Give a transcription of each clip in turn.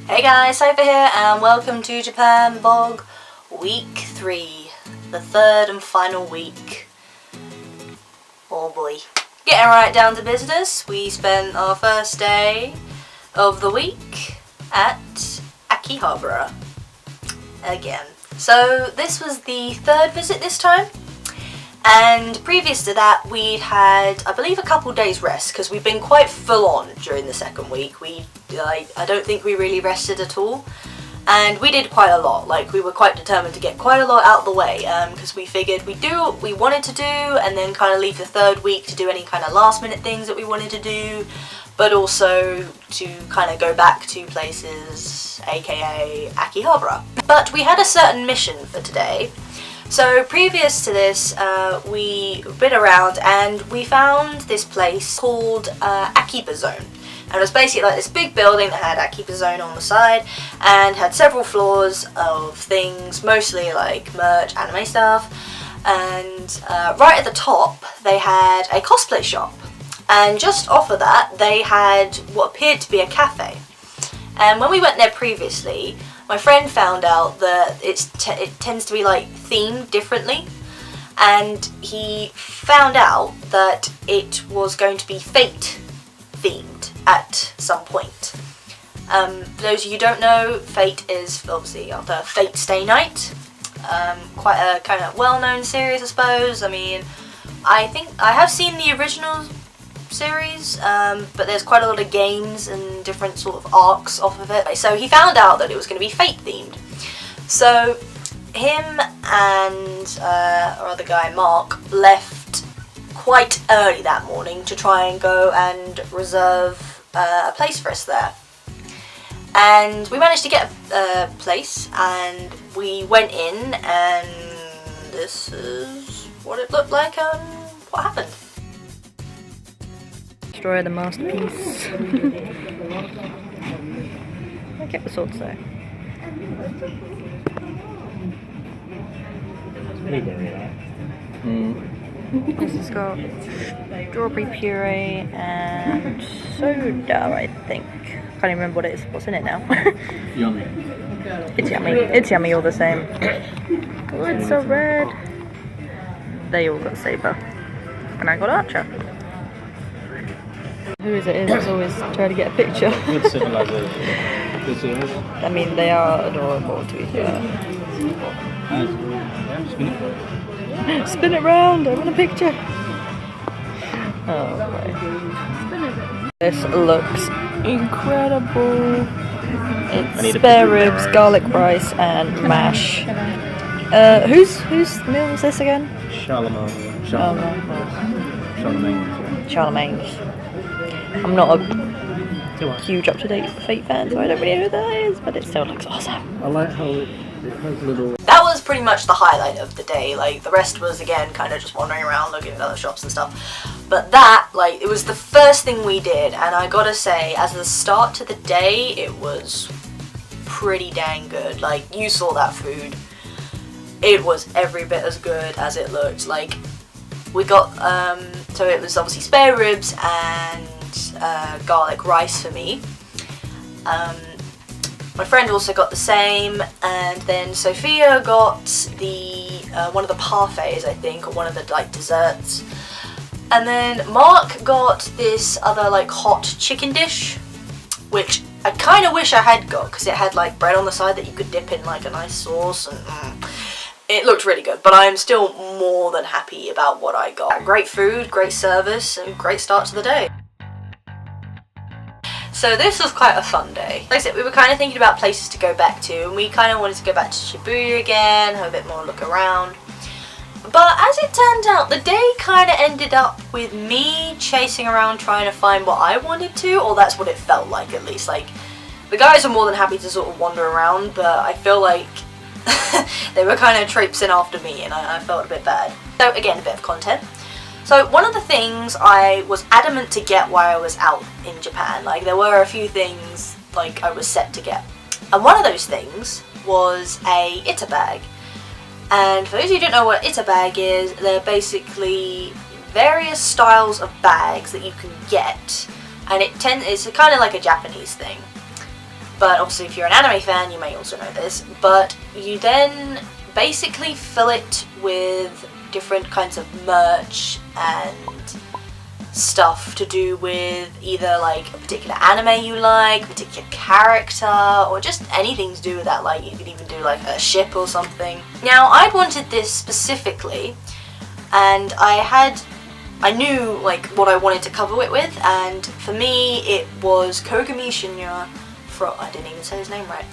Hey guys, Cypher here and welcome to Japan Vlog Week 3, the third and final week. Oh boy. Getting right down to business, we spent our first day of the week at Akihabara again. So this was the third visit this time, and previous to that we'd had, I believe, a couple days rest because we've been quite full on during the second week. I don't think we really rested at all, and we did quite a lot. Like, we were quite determined to get quite a lot out of the way because we figured we'd do what we wanted to do and then kind of leave the third week to do any kind of last minute things that we wanted to do, but also to kind of go back to places, aka Akihabara. But we had a certain mission for today. So previous to this, we been around and we found this place called Akiba Zone. And it was basically like this big building that had Akiba Zone on the side and had several floors of things, mostly like merch, anime stuff. And right at the top, they had a cosplay shop. And just off of that, they had what appeared to be a cafe. And when we went there previously, my friend found out that it tends to be like themed differently, and he found out that it was going to be Fate themed at some point. For those of you who don't know, Fate is obviously the Fate Stay Night. Quite a kind of well-known series, I suppose. I mean, I think I have seen the original series, but there's quite a lot of games and different sort of arcs off of it. So he found out that it was going to be Fate themed. So him and our other guy Mark left quite early that morning to try and go and reserve a place for us there. And we managed to get a place, and we went in, and this is what it looked like and what happened. Destroy the masterpiece. I kept the sword there. This has got strawberry puree and soda, I think. Can't even remember what it is. What's in it now? Yummy. It's yummy. It's yummy all the same. Oh, it's so red. They all got Saber. And I got Archer. Who is it? It's always trying to get a picture. Good civilization. Good civilization. I mean, they are adorable to be fair. Spin it round, I want a picture. Oh my. This looks incredible. It's spare ribs, garlic rice, and mash. Whose meal was this again? Charlemagne's. I'm not a huge up-to-date Fate fan, so I don't really know who that is, but it still looks awesome. I like how it has little... That was pretty much the highlight of the day. Like, the rest was, again, kind of just wandering around looking at other shops and stuff. But that, like, it was the first thing we did, and I gotta say, as a start to the day, it was pretty dang good. Like, you saw that food. It was every bit as good as it looked. Like, we got, so it was obviously spare ribs and garlic rice for me. My friend also got the same, and then Sophia got the one of the parfaits, I think, or one of the like desserts. And then Mark got this other like hot chicken dish, which I kind of wish I had got because it had like bread on the side that you could dip in like a nice sauce, and it looked really good. But I'm still more than happy about what I got. Great food, great service, and great start to the day. So this was quite a fun day. Like I said, we were kind of thinking about places to go back to, and we kind of wanted to go back to Shibuya again, have a bit more look around. But as it turned out, the day kind of ended up with me chasing around trying to find what I wanted to, or that's what it felt like at least. Like, the guys were more than happy to sort of wander around, but I feel like they were kind of traipsing after me, and I felt a bit bad. So again, a bit of content. So one of the things I was adamant to get while I was out in Japan, like there were a few things like I was set to get. And one of those things was a Ita bag. And for those of you who don't know what Ita bag is, they're basically various styles of bags that you can get. And it's kind of like a Japanese thing. but obviously if you're an anime fan you may also know this, but you then basically fill it with different kinds of merch and stuff to do with either like a particular anime you like, a particular character, or just anything to do with that. Like you could even do like a ship or something. Now I'd wanted this specifically, and I knew like what I wanted to cover it with, and for me it was Kogami Shinya from, I didn't even say his name right.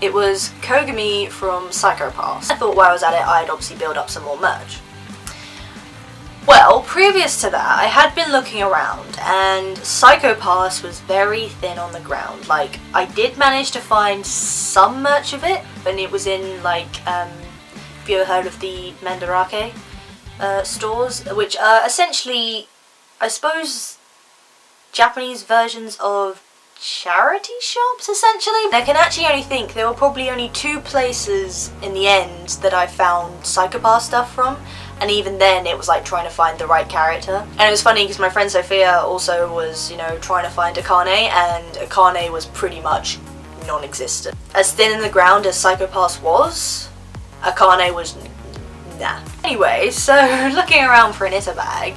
It was Kogami from Psycho Pass. I thought while I was at it I'd obviously build up some more merch. Well, previous to that, I had been looking around, and Psycho Pass was very thin on the ground. Like, I did manage to find some merch of it, and it was in, like, have you ever heard of the Mandarake stores? Which are essentially, I suppose, Japanese versions of charity shops, essentially. I can actually only think there were probably only 2 places in the end that I found Psycho Pass stuff from. And even then, it was like trying to find the right character. And it was funny because my friend Sophia also was, you know, trying to find Akane, and Akane was pretty much non-existent. As thin in the ground as Psycho Pass was, Akane was nah. Anyway, so looking around for an Ita bag,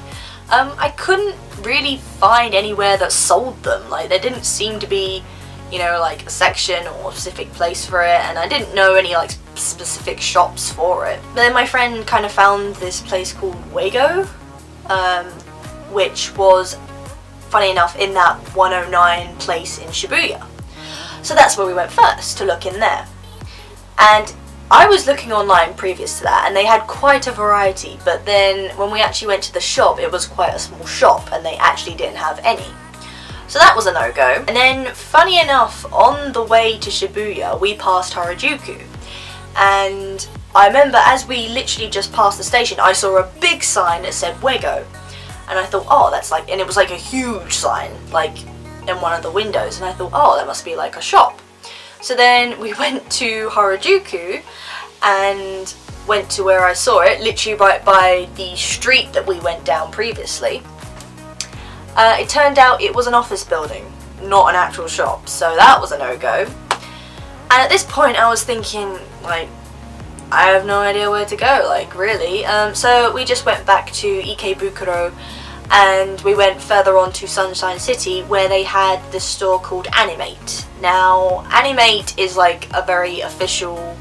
I couldn't really find anywhere that sold them. Like, there didn't seem to be, you know, like a section or a specific place for it, and I didn't know any like specific shops for it. But then my friend kind of found this place called Wego, which was, funny enough, in that 109 place in Shibuya. So that's where we went first, to look in there. And I was looking online previous to that, and they had quite a variety, but then when we actually went to the shop, it was quite a small shop, and they actually didn't have any. So that was a no-go. And then, funny enough, on the way to Shibuya, we passed Harajuku. And I remember as we literally just passed the station, I saw a big sign that said Wego. And I thought, oh, that's like, and it was like a huge sign, like in one of the windows. And I thought, oh, that must be like a shop. So then we went to Harajuku and went to where I saw it, literally right by the street that we went down previously. It turned out it was an office building, not an actual shop, so that was a no-go. And at this point I was thinking, like, I have no idea where to go, like, really. So we just went back to Ikebukuro, and we went further on to Sunshine City, where they had this store called Animate. Now, Animate is like a very official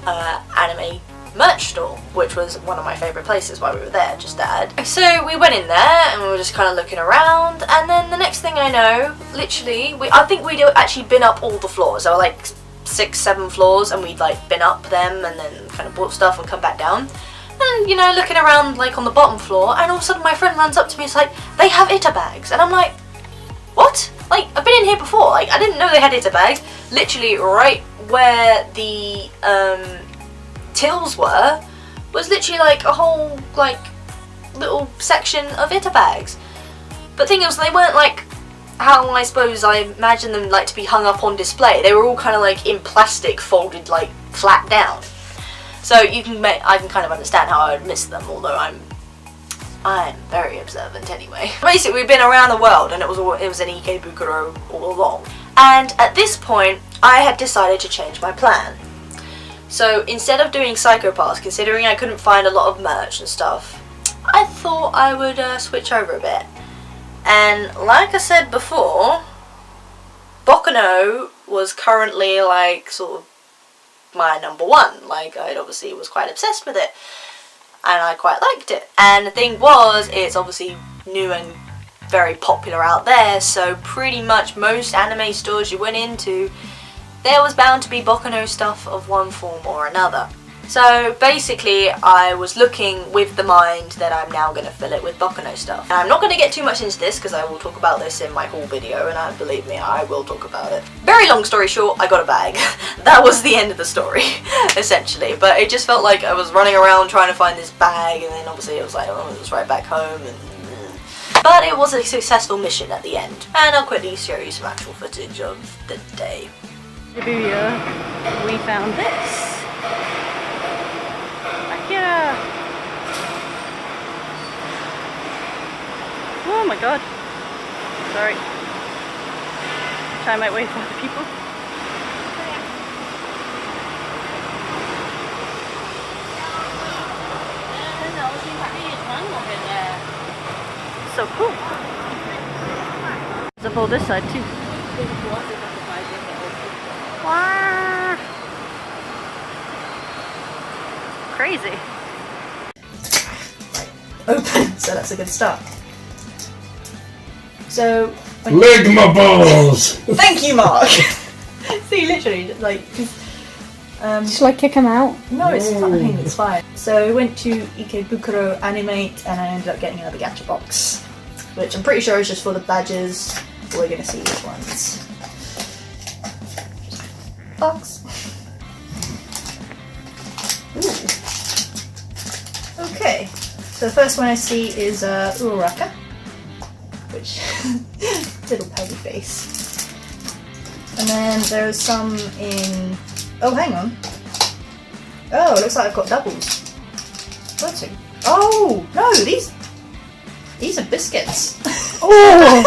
anime merch store, which was one of my favourite places while we were there, just to add. So we went in there and we were just kind of looking around, and then the next thing I know, literally, I think we'd actually been up all the floors. There were like 6-7 floors, and we'd like been up them and then kind of bought stuff and come back down. And, you know, looking around like on the bottom floor, and all of a sudden my friend runs up to me, it's like, they have Ita bags, and I'm like, what? Like, I've been in here before, like, I didn't know they had Ita bags. Literally right where the tills were was literally like a whole like little section of Ita bags. But the thing is, they weren't like how I suppose I imagine them like to be hung up on display. They were all kind of like in plastic, folded like flat down. So I can kind of understand how I would miss them, although I'm very observant anyway. Basically, we've been around the world, and it was in Ikebukuro all along. And at this point, I had decided to change my plan. So instead of doing Psycho Pass, considering I couldn't find a lot of merch and stuff, I thought I would switch over a bit. And like I said before, Bokuno was currently like sort of my number one. Like, I obviously was quite obsessed with it, and I quite liked it. And the thing was, it's obviously new and very popular out there, so pretty much most anime stores you went into, there was bound to be Bokuno stuff of one form or another. So basically, I was looking with the mind that I'm now going to fill it with Bokuno stuff. And I'm not going to get too much into this because I will talk about this in my haul video, and believe me, I will talk about it. Very long story short, I got a bag. That was the end of the story, essentially. But it just felt like I was running around trying to find this bag, and then obviously it was like, oh, it was right back home. But it was a successful mission at the end. And I'll quickly show you some actual footage of the day. Shibuya, we found this. Yeah. Oh my god. Sorry. try and make way for other people. So cool. There's a hole this side too. Wow. Crazy. Open, so that's a good start. So Lick my balls! Thank you, Mark. See, literally, like, Shall I kick him out? no, it's fine, it's fine. So we went to Ikebukuro Animate and I ended up getting another gacha box, which I'm pretty sure is just for the badges. We're gonna see which ones. Box. Ooh. Okay, so the first one I see is Uraraka, which little peggy face. And then there's some in. Oh, hang on. Oh, it looks like I've got doubles. What's it? Oh no, these are biscuits. Oh,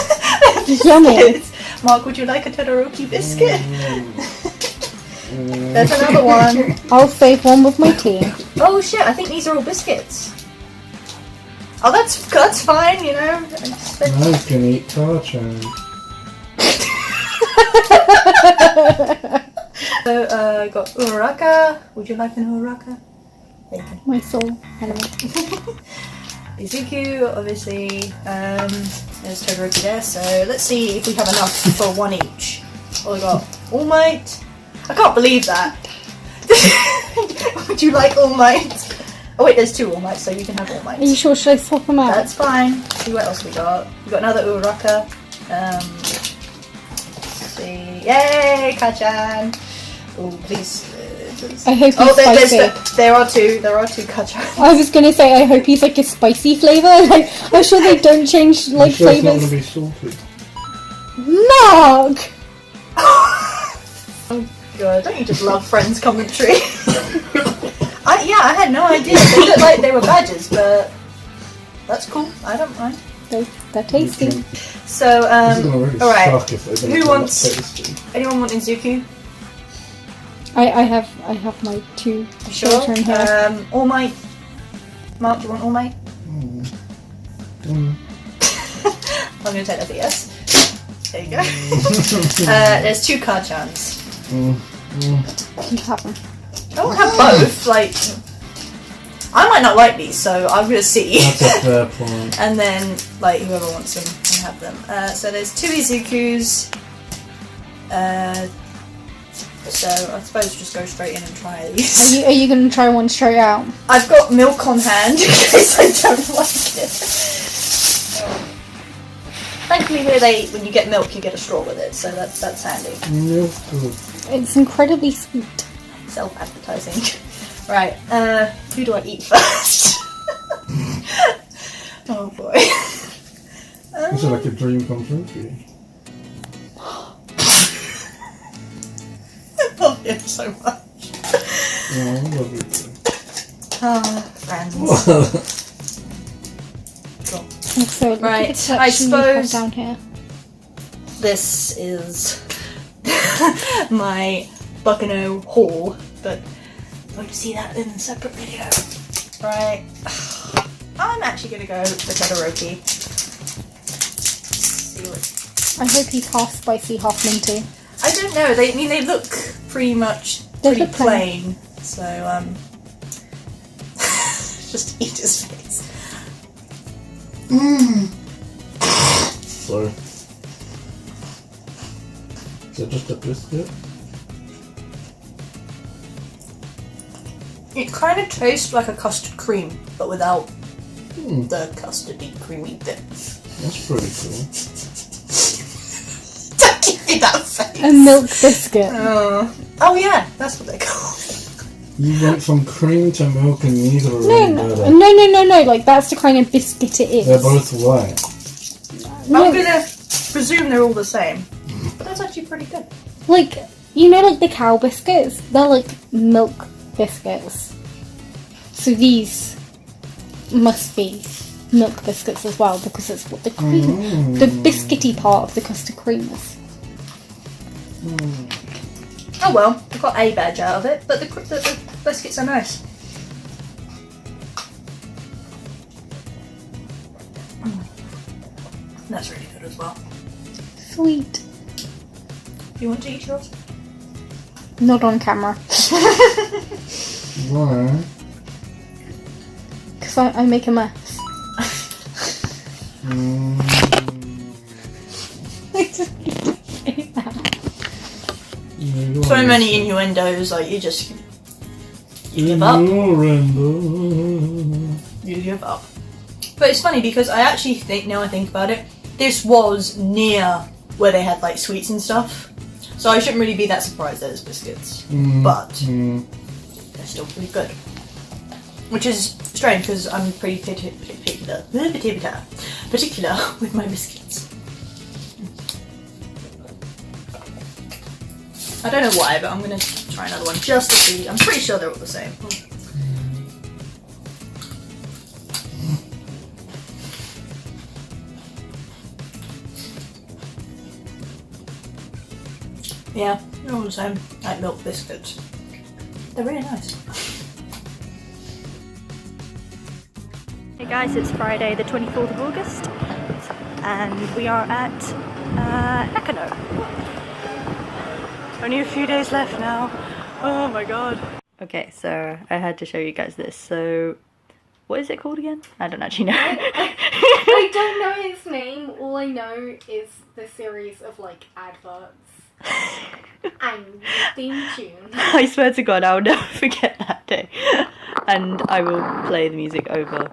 yummy! Biscuits. Mark, would you like a Todoroki biscuit? There's another one. I'll save one with my tea. Oh shit, I think these are all biscuits. Oh, that's fine, you know. I can eat Tarchan. So, got Uraraka. Would you like an Uraraka? Thank you. My soul. Hello. Izuku, obviously. There's Todoroki there. So let's see if we have enough for one each. Oh, we got All Might. I can't believe that. Would you like All Might? Oh wait, there's 2 All Mights, so you can have All Might. Are you sure? Should I swap them out? That's fine. Let's see what else we got. We got another Uraraka. Let's see. Yay, Kachan. Oh, please. I hope he's spicy. There are two Kachans. I was gonna say, I hope he's like a spicy flavour. Like, I'm sure they don't change like sure it's not flavours. going to be salty. Mark! Oh god, don't you just love Friends commentary? I had no idea. They looked like they were badges, but that's cool. I don't mind. They're tasty. So, This is gonna really alright. suck if they don't Who get wants- that tasty. Anyone want Izuku? I have my 2 Sure. children here. All Might. Mark, do you want All Might? I'm gonna take that as a yes. There you go. There's 2 Kachans. You have them. I won't have both. Like, I might not like these, so I'm gonna see. That's a fair point. And then, like, whoever wants them can have them. So there's 2 Izukus. So I suppose just go straight in and try these. Are you gonna try one straight out? I've got milk on hand in case I don't like it. Thankfully here when you get milk you get a straw with it, so that's handy. Milk. It's incredibly sweet. Self-advertising. Right, who do I eat first? Oh boy. This is like a dream come true for you. I love him so much. Oh, I love you too. Friends. Cool. So look Right, at the I collection we have suppose- down here. This is my Buccano haul, but I'm going to see that in a separate video. Right. I'm actually going to go for Todoroki. See what... I hope he's half spicy, half minty. I don't know. They look pretty much They pretty look plain. plain. So just eat his face. Sorry. Is it just a biscuit? It kind of tastes like a custard cream, but without the custardy creamy bit. That's pretty cool. Don't give me that face. A milk biscuit. Oh yeah, that's what they're called. You went from cream to milk and neither are No, really no, better. no. Like, that's the kind of biscuit it is. They're both white. No, I'm gonna presume they're all the same, but that's actually pretty good. like, you know, like the cow biscuits? They're like milk biscuits. So these must be milk biscuits as well, because it's what the cream, the biscuity part of the custard cream is. Oh well, I got a badge out of it, but the biscuits are nice. That's really good as well. Sweet. Do you want to eat yours? Not on camera. Why? Because I make a mess. I just need to say that. So many innuendos, like you give up. You give up. But it's funny because I actually think, now I think about it, this was near where they had like sweets and stuff. So I shouldn't really be that surprised that it's biscuits. But they're still pretty good. Which is strange because I'm pretty particular with my biscuits. I don't know why, but I'm going to try another one just to see. I'm pretty sure they're all the same. Yeah, they're all the same, like milk biscuits. They're really nice. Hey guys, it's Friday the 24th of August and we are at Nakano. Only a few days left now. Oh my god. Okay, so I had to show you guys this. So, what is it called again? I don't actually know. I don't know its name. All I know is the series of like adverts and the theme tune. I swear to god, I'll never forget that day. And I will play the music over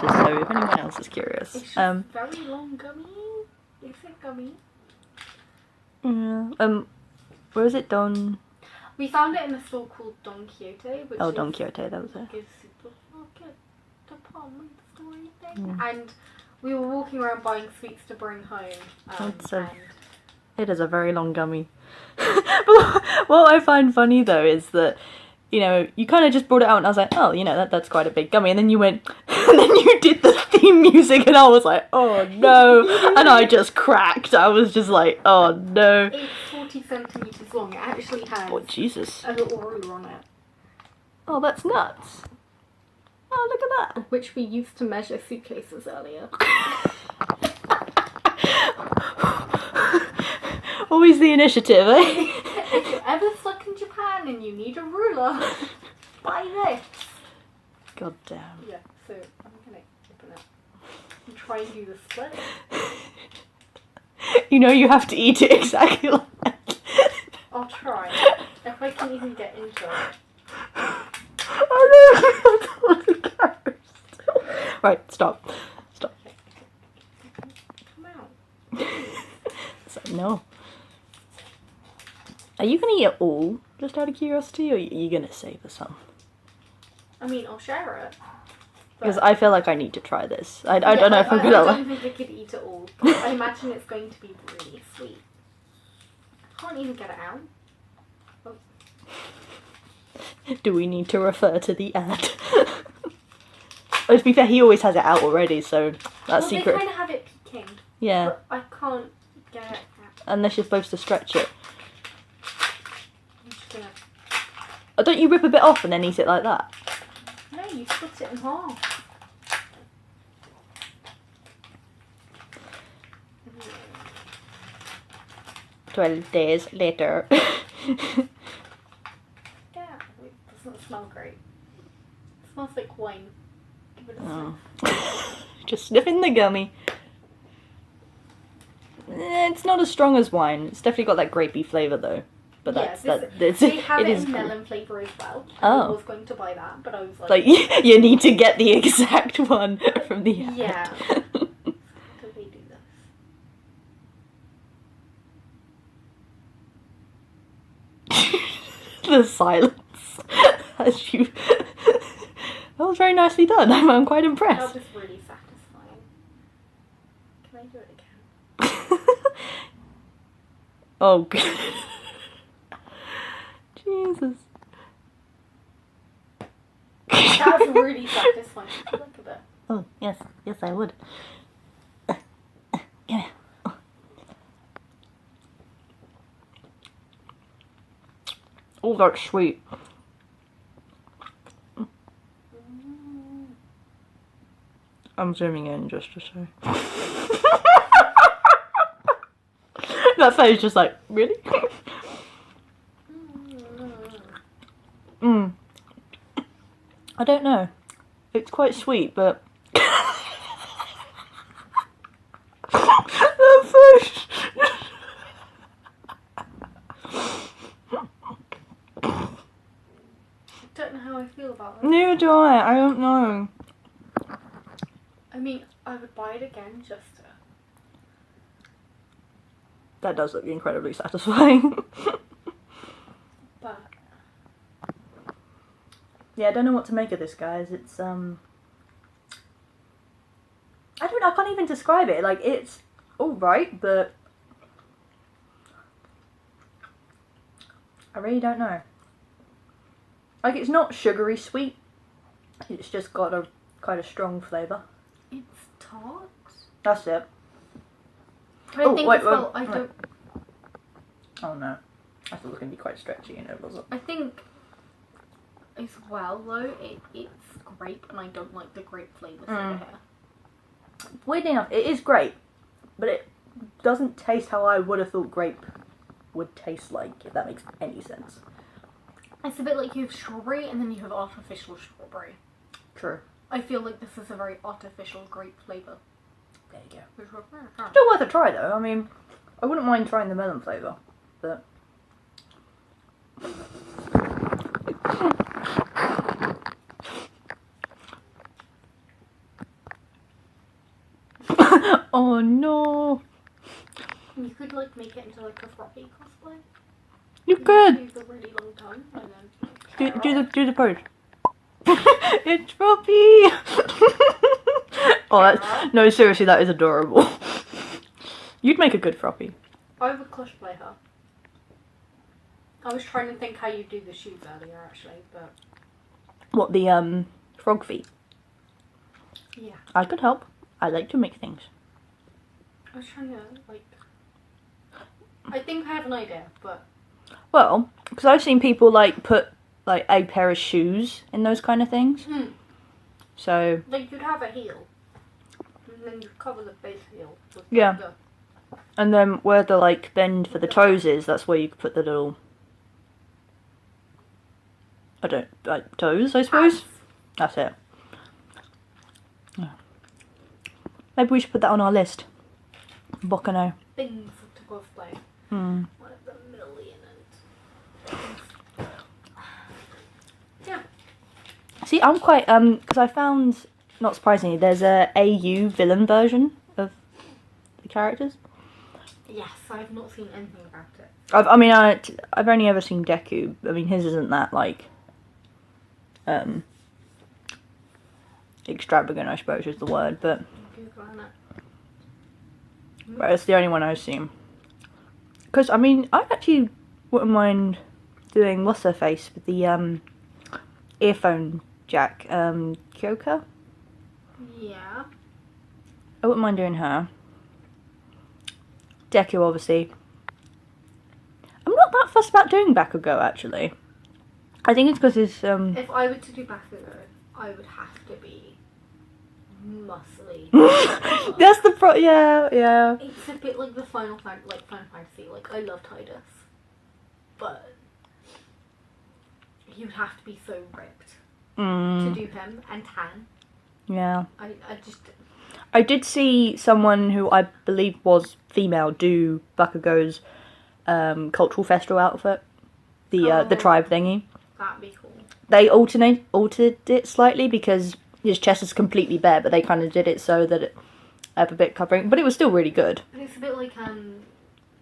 just so if anyone else is curious. It's just very long gummy. Is it gummy? Yeah. Where is it? We found it in a store called Don Quixote, which is Don Quixote, that was it. like a supermarket department store thing. And we were walking around buying sweets to bring home. It is a very long gummy. But what I find funny though is that, you know, you kind of just brought it out and I was like, oh, you know, that's quite a big gummy. And then you went, and then you did the theme music and I was like, oh no. And I just cracked. I was just like, oh no. It's 40 centimetres long. It actually has Oh, Jesus. a little ruler on it. Oh, that's nuts. Oh, look at that. Which we used to measure suitcases earlier. Always the initiative, eh? If you're ever stuck in Japan and you need a ruler, buy this. God damn. Yeah, so I'm gonna open it and try and do the split. You know you have to eat it exactly like that. I'll try. If I can even get into it. Oh no! Right, stop. Stop. Come out. So, no. Are you gonna eat it all, just out of curiosity, or are you gonna save us some? I mean, I'll share it. Because I feel like I need to try this. I don't know if I'm gonna I don't think I could eat it all, but I imagine it's going to be really sweet. I can't even get it out. Oh. Do we need to refer to the ad? Oh, to be fair, he always has it out already, so that's secret. They kind of have it peeking. Yeah. But I can't get it out. Unless you're supposed to stretch it. I'm just gonna... Oh, don't you rip a bit off and then eat it like that? No, you split it in half. 12 days later. Yeah, it doesn't smell great. It smells like wine. Give it a sniff. Just sniffing the gummy. It's not as strong as wine. It's definitely got that grapey flavour though. But they have it in melon flavour as well. Oh. I was going to buy that, but I was like... Like, you need to get the exact one from the ad. Yeah. How do we do this? The silence. As you... That was very nicely done. I'm quite That impressed. was really satisfying. Can I do it again? Oh, God. Jesus. That was really satisfying. Look at that. Oh, yes. Yes, I would. Come here. Oh. Oh, that's sweet. I'm zooming in just to show. That face just like, really? I don't know. It's quite sweet, but that face. I don't know how I feel about it. Neither do I. I don't know. I mean, I would buy it again just to... That does look incredibly satisfying. But Yeah, I don't know what to make of this, guys. It's I can't even describe it. Like, it's alright, but I really don't know. Like, it's not sugary sweet. It's just got a kind of strong flavour. it's tart. That's it. But Oh, I think wait, as well, wait, I don't... Oh no. I thought it was going to be quite stretchy, you know, was it? I think as well, though, it's grape, and I don't like the grape flavours over here. Weirdly enough, it is great, but it doesn't taste how I would have thought grape would taste like, if that makes any sense. It's a bit like you have strawberry, and then you have artificial strawberry. True. I feel like this is a very artificial grape flavour. There you go. Which we're- Still worth a try though. I mean, I wouldn't mind trying the melon flavour, but... Oh no! You could like make it into like a floppy cosplay. You could! Use a really long tongue, and then... Do the pose. It's Floppy! Oh, that's... No, seriously, that is adorable. You'd make a good Floppy. I would cosplay her. I was trying to think how you do the shoes earlier, actually, but... What, the, frog feet? Yeah. I could help. I like to make things. I was trying to, like... I think I have an idea, but... Well, because I've seen people, like, put, like, a pair of shoes in those kind of things. So... Like, you'd have a heel. And then you'd cover the base heel. With Yeah. the... And then where the, like, bend for the toes is, that's where you could put the little... I don't... like, toes, I suppose? That's it. Yeah. Maybe we should put that on our list. Bocano. Things to cosplay. Hmm. One of the million and... Yeah. See, I'm quite... because I found, not surprisingly, there's a AU villain version of the characters. Yes, I've not seen anything about it. I've only ever seen Deku. I mean, his isn't that, like... extravagant, I suppose is the word, but... Googling it. But it's the only one I've seen. Because, I mean, I actually wouldn't mind doing what's her face with the earphone jack, Kyoka? Yeah. I wouldn't mind doing her. Deku, obviously. I'm not that fussed about doing Bakugo, actually. I think it's because his, If I were to do Bakugo, I would have to be muscly. That's the yeah. It's a bit like the Final Fantasy. Like, I love Tidus, but he would have to be so ripped to do him, and tan. Yeah. I I did see someone who I believe was female do Bakugo's cultural festival outfit. The tribe thingy. That'd be cool. They altered it slightly because his chest is completely bare, but they kind of did it so that it had a bit covering. But it was still really good. But it's a bit like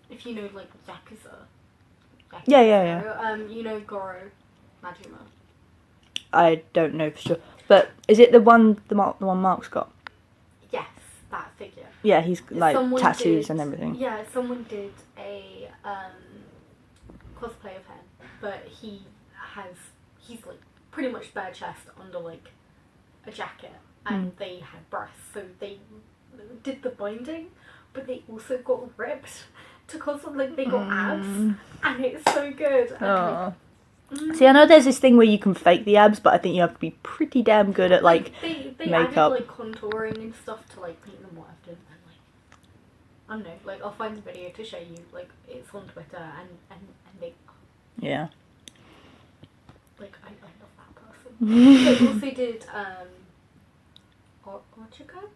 if you know like Yakuza. Yeah. You know Goro Majima. I don't know for sure, but is it the one Mark's got? Yes, that figure. Yeah, he's like Someone tattoos did- and everything. Yeah, someone did a cosplay of him, but he's like pretty much bare chest under like a jacket, and they had breasts, so they did the binding, but they also got ripped to cosplay, like they got abs, and it's so good. And, like, See, I know there's this thing where you can fake the abs, but I think you have to be pretty damn good at like they makeup. added like contouring and stuff to like paint them what I've done, and like I don't know, like I'll find a video to show you. Like it's on Twitter, and they Yeah. like I love that person. They also did Ochiko?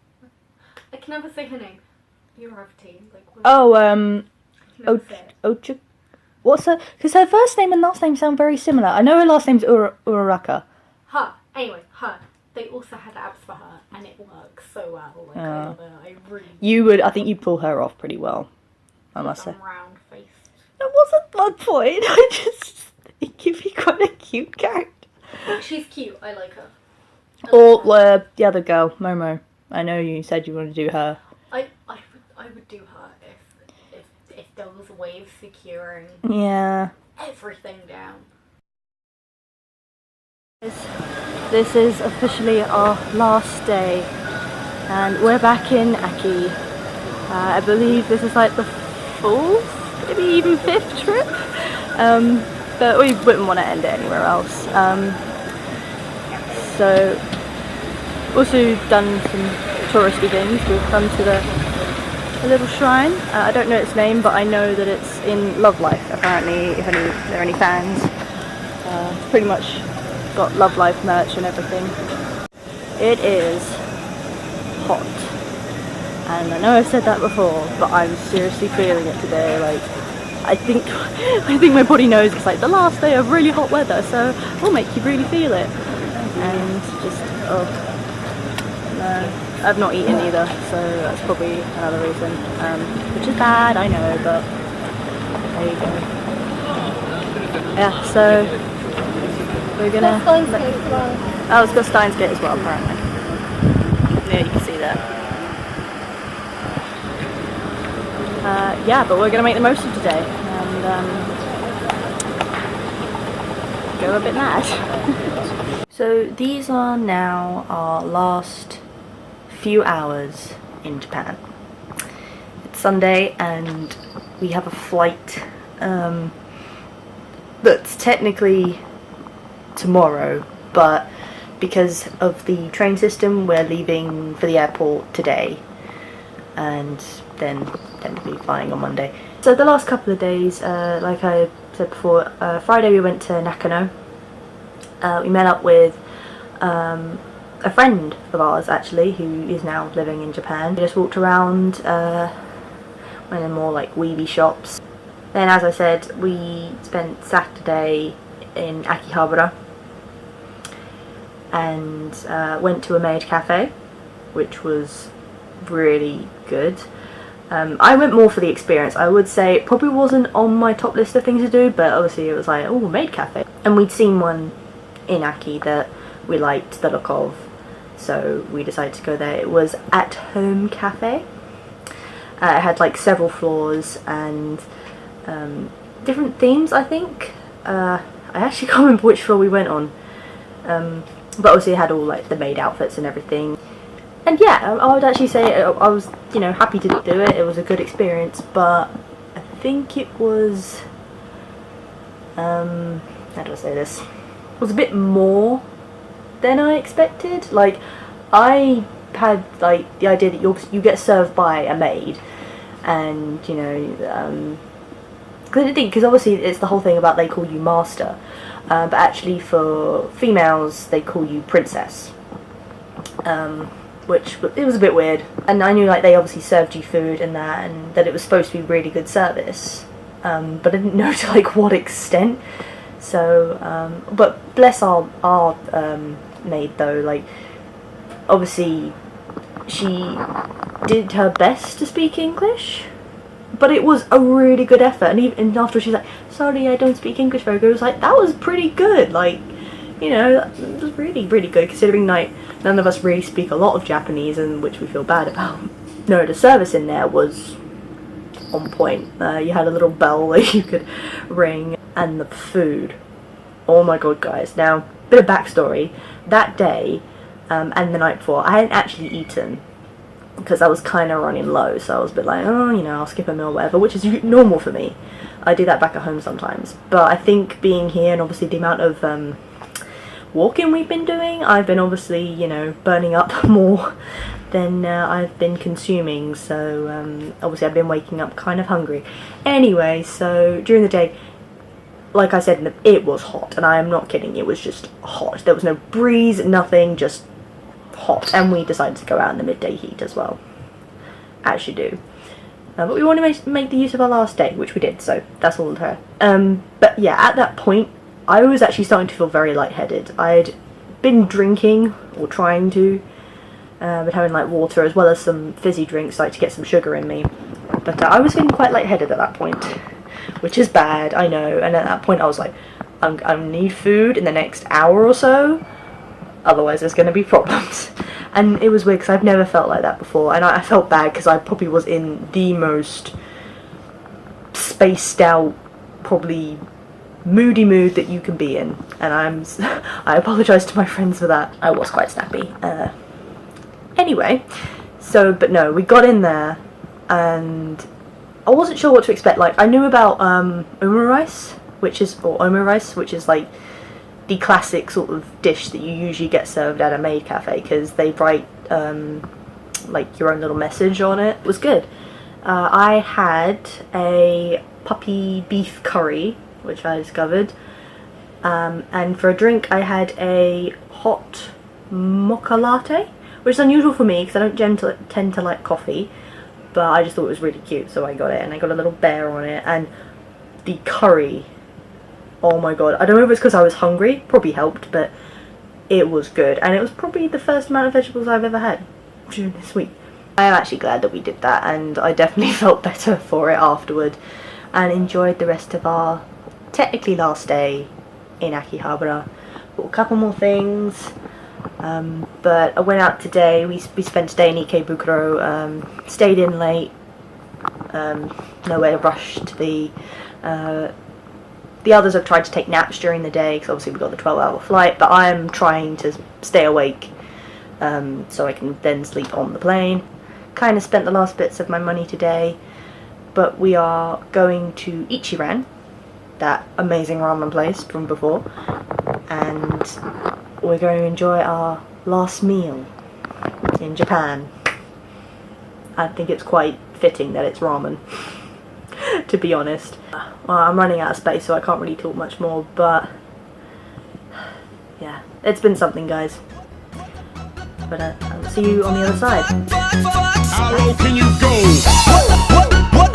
I can never say her name. You're like what Oh, I can never say it. Ocha. What's her? Because her first name and last name sound very similar. I know her last name's Uraraka. Her. Anyway, her. They also had abs for her, and it works so well. Like I love her. I really. You would. I think you'd pull her off pretty well. I must say. Round faced. That wasn't my point. I just think you'd be quite a cute character. She's cute. I like her. Or the other girl, Momo. I know you said you want to do her. I would do her if there was a way of securing Yeah. everything down. This is officially our last day, and we're back in Aki. I believe this is like the 4th, maybe even 5th trip. But we wouldn't want to end it anywhere else. So, also done some touristy things. We've come to a little shrine. I don't know its name, but I know that it's in Love Life, apparently, if there are any fans. Pretty much got Love Life merch and everything. It is hot. And I know I've said that before, but I'm seriously feeling it today. Like, I think my body knows it's like the last day of really hot weather, so we'll make you really feel it. And just, no. I've not eaten either, so that's probably another reason, which is bad, I know, but there you go. Yeah, so we're gonna... Oh, it's got Steins Gate as well, apparently. Yeah, you can see that. Yeah, but we're gonna make the most of today, and go a bit mad. So these are now our last few hours in Japan. It's Sunday and we have a flight that's technically tomorrow, but because of the train system we're leaving for the airport today and then tend to be flying on Monday. So the last couple of days, like I said before, Friday we went to Nakano. We met up with a friend of ours actually, who is now living in Japan. We just walked around, went in more like weeby shops. Then, as I said, we spent Saturday in Akihabara and went to a maid cafe, which was really good. I went more for the experience. I would say it probably wasn't on my top list of things to do, but obviously it was like, oh, maid cafe. And we'd seen one in Aki that we liked the look of, so we decided to go there. It was At Home Cafe. It had like several floors and different themes, I think. I actually can't remember which floor we went on, but obviously it had all like the maid outfits and everything. And yeah, I would actually say I was, you know, happy to do it. It was a good experience, but I think it was, how do I say this? It was a bit more than I expected. Like, I had like the idea that you get served by a maid, and you know, because I didn't think, because obviously it's the whole thing about they call you master, but actually for females they call you princess, which it was a bit weird. And I knew like they obviously served you food and that it was supposed to be really good service, but I didn't know to like what extent. So, but bless our maid though, like obviously she did her best to speak English, but it was a really good effort. And even after she's like, sorry, I don't speak English very good, it was like, that was pretty good. Like, you know, it was really, really good, considering like none of us really speak a lot of Japanese, and which we feel bad about. No, the service in there was on point. You had a little bell that you could ring, and the food. Oh my god, guys. Now, bit of backstory. That day, and the night before, I hadn't actually eaten. because I was kind of running low, so I was a bit like, oh, you know, I'll skip a meal or whatever, which is normal for me. I do that back at home sometimes. But I think being here and obviously the amount of walking we've been doing, I've been obviously, you know, burning up more than I've been consuming, so obviously I've been waking up kind of hungry. Anyway, so during the day, like I said, it was hot, and I am not kidding, it was just hot. There was no breeze, nothing, just hot, and we decided to go out in the midday heat as well, as you do. But we want to make the use of our last day, which we did, so that's all her. But yeah, at that point, I was actually starting to feel very lightheaded. I'd been drinking, or trying to, but having like water as well as some fizzy drinks, like to get some sugar in me. But I was feeling quite lightheaded at that point, which is bad, I know. And at that point I was like, I need food in the next hour or so, otherwise there's going to be problems. And it was weird because I've never felt like that before, and I felt bad because I probably was in the most spaced out, probably moody mood that you can be in, and I apologise to my friends for that. I was quite snappy. Anyway, so, but no, we got in there, and I wasn't sure what to expect. Like, I knew about omurice, which is like the classic sort of dish that you usually get served at a maid cafe, because they write like your own little message on it. It was good. I had a puppy beef curry, which I discovered, and for a drink I had a hot mocha latte, which is unusual for me because I don't tend to like coffee, but I just thought it was really cute, so I got it, and I got a little bear on it. And the curry, oh my god, I don't know if it's because I was hungry, probably helped, but it was good, and it was probably the first amount of vegetables I've ever had during this week. I am actually glad that we did that, and I definitely felt better for it afterward, and enjoyed the rest of our technically last day in Akihabara. Got a couple more things, but I went out today. We spent today in Ikebukuro, stayed in late, nowhere rushed. The others have tried to take naps during the day, because obviously we got the 12-hour flight, but I'm trying to stay awake so I can then sleep on the plane. Kind of spent the last bits of my money today, but we are going to Ichiran, that amazing ramen place from before, and we're going to enjoy our last meal in Japan. I think it's quite fitting that it's ramen, to be honest. Well, I'm running out of space, so I can't really talk much more, but yeah, it's been something, guys. But I'll see you on the other side. How low can you go? What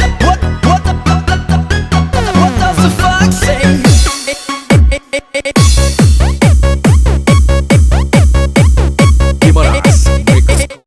does the fuck say?